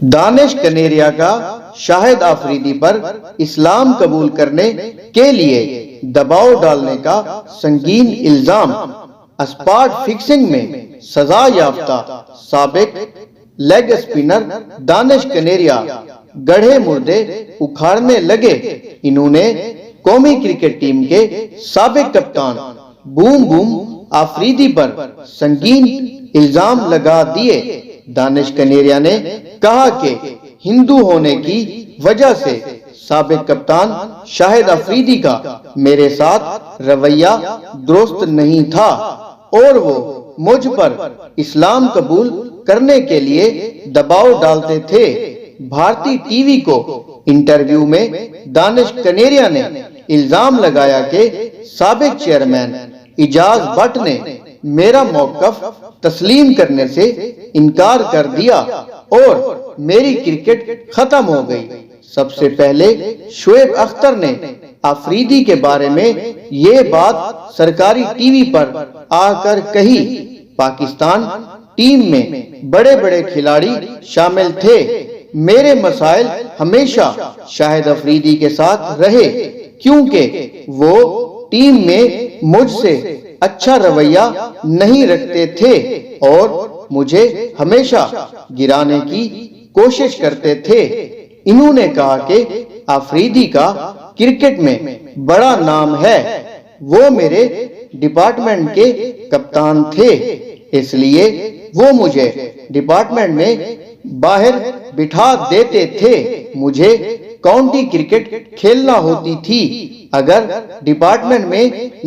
دانش کنیریا کا شاہد آفریدی پر اسلام قبول کرنے کے لیے دباؤ ڈالنے کا سنگین الزام۔ اسپاٹ فکسنگ میں سزا یافتہ سابق لیگ اسپنر دانش کنیریا گڑھے مردے اکھاڑنے لگے۔ انہوں نے قومی کرکٹ ٹیم کے سابق کپتان بوم بوم آفریدی پر سنگین الزام لگا دیے۔ دانش کنیریا نے کہا کہ ہندو ہونے کی وجہ سے سابق کپتان شاہد آفریدی کا میرے ساتھ رویہ درست نہیں تھا اور وہ مجھ پر اسلام قبول کرنے کے لیے دباؤ ڈالتے تھے۔ بھارتی ٹی وی کو انٹرویو میں دانش کنیریا نے الزام لگایا کہ سابق چیئرمین اعجاز بٹ نے میرا موقف تسلیم کرنے سے انکار کر دیا اور میری کرکٹ ختم ہو گئی۔ سب سے پہلے شعیب اختر نے آفریدی کے بارے میں یہ بات سرکاری ٹی وی پر آ کر کہی۔ پاکستان ٹیم میں بڑے بڑے کھلاڑی شامل تھے۔ میرے مسائل ہمیشہ شاہد آفریدی کے ساتھ رہے کیونکہ وہ ٹیم میں مجھ سے اچھا رویہ نہیں رکھتے تھے اور مجھے ہمیشہ گرانے کی کوشش کرتے تھے۔ انہوں نے کہا کہ آفریدی کا کرکٹ میں بڑا نام ہے۔ وہ میرے ڈپارٹمنٹ کے کپتان تھے، اس لیے وہ مجھے ڈپارٹمنٹ میں باہر بٹھا دیتے تھے۔ مجھے کاؤنٹی کرکٹ کھیلنا ہوتی تھی۔ اگر ڈپارٹمنٹ میں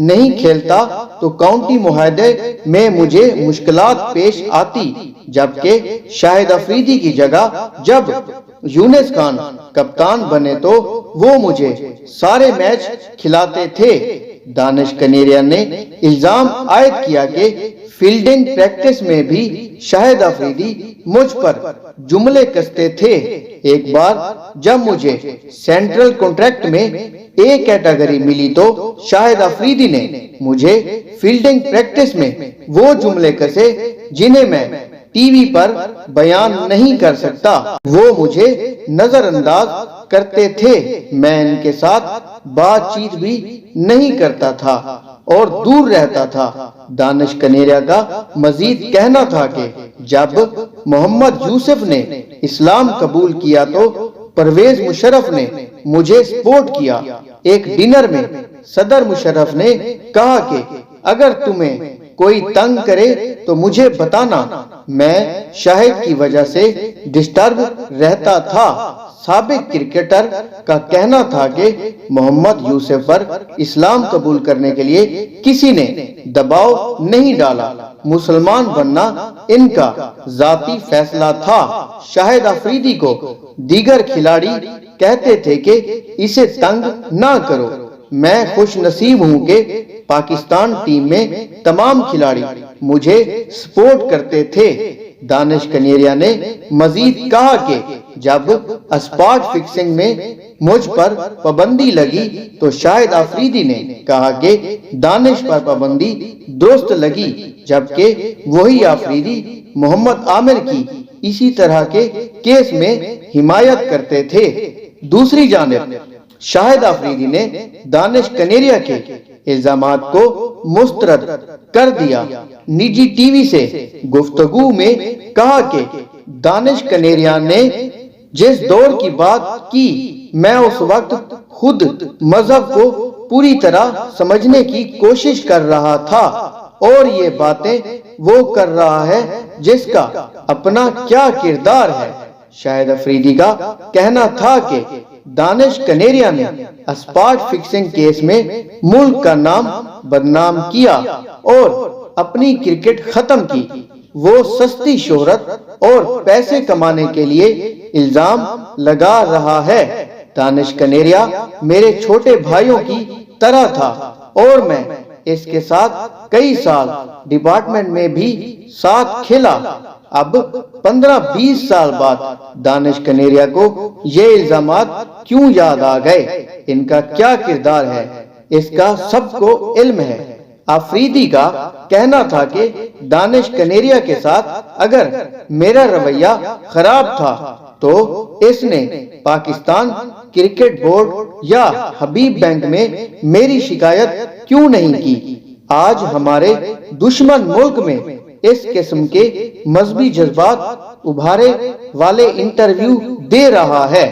نہیں کھیلتا تو کاؤنٹی معاہدے میں مجھے مشکلات پیش آتی، جبکہ شاہد آفریدی کی جگہ جب یونس خان کپتان بنے تو وہ مجھے سارے میچ کھلاتے تھے۔ دانش کنیریا نے الزام عائد کیا کہ فیلڈنگ پریکٹس میں بھی شاہد آفریدی مجھ پر جملے کستے تھے۔ ایک بار جب مجھے سینٹرل کنٹریکٹ میں اے کیٹیگری ملی تو شاہد آفریدی نے مجھے فیلڈنگ پریکٹس میں وہ جملے کسے جنہیں میں ٹی وی پر بیان نہیں کر سکتا۔ وہ مجھے نظر انداز کرتے تھے۔ میں ان کے ساتھ بات چیت بھی نہیں کرتا تھا اور دور رہتا تھا۔ دانش کنیریا کا مزید کہنا تھا کہ جب محمد یوسف نے اسلام قبول کیا تو پرویز مشرف نے مجھے سپورٹ کیا۔ ایک ڈنر میں صدر مشرف نے کہا کہ اگر تمہیں کوئی تنگ کرے تو مجھے بتانا۔ میں شاہد کی وجہ سے ڈسٹرب رہتا تھا۔ سابق کرکٹر کا کہنا تھا کہ محمد یوسف پر اسلام قبول کرنے کے لیے کسی نے دباؤ نہیں ڈالا۔ مسلمان بننا ان کا ذاتی فیصلہ تھا۔ شاہد آفریدی کو دیگر کھلاڑی کہتے تھے کہ اسے تنگ نہ کرو۔ میں خوش نصیب ہوں کہ پاکستان ٹیم میں تمام کھلاڑی مجھے سپورٹ کرتے تھے۔ دانش کنیریا نے مزید کہا کہ جب اسپاٹ فکسنگ میں مجھ پر پابندی لگی تو شاہد آفریدی نے کہا کہ دانش پر پابندی درست لگی، جبکہ وہی آفریدی محمد عامر کی اسی طرح کے کیس میں حمایت کرتے تھے۔ دوسری جانب شاہد آفریدی نے دانش کنیریا کے الزامات کو مسترد کر دیا۔ نجی ٹی وی سے گفتگو میں کہا کہ دانش کنیریا نے جس دور کی بات کی، میں اس وقت خود مذہب کو پوری طرح سمجھنے کی کوشش کر رہا تھا اور یہ باتیں وہ کر رہا ہے جس کا اپنا کیا کردار ہے۔ شاہد آفریدی کا کہنا تھا کہ دانش کنیریا نے اسپاٹ فکسنگ کیس میں ملک کا نام بدنام کیا اور اپنی کرکٹ ختم کی۔ وہ سستی شہرت اور پیسے کمانے کے لیے الزام لگا رہا ہے۔ دانش کنیریا میرے چھوٹے بھائیوں کی طرح تھا اور میں اس کے ساتھ کئی سال ڈپارٹمنٹ میں بھی ساتھ کھیلا۔ اب 15-20 سال بعد دانش کنیریا کو یہ الزامات کیوں یاد آ گئے؟ ان کا کیا کردار ہے اس کا سب کو علم ہے۔ آفریدی کا کہنا تھا کہ دانش کنیریا کے ساتھ اگر میرا رویہ خراب تھا تو اس نے پاکستان کرکٹ بورڈ یا حبیب بینک میں میری شکایت کیوں نہیں کی؟ آج ہمارے دشمن ملک میں اس قسم کے مذہبی جذبات ابھارے والے انٹرویو دے رہا ہے۔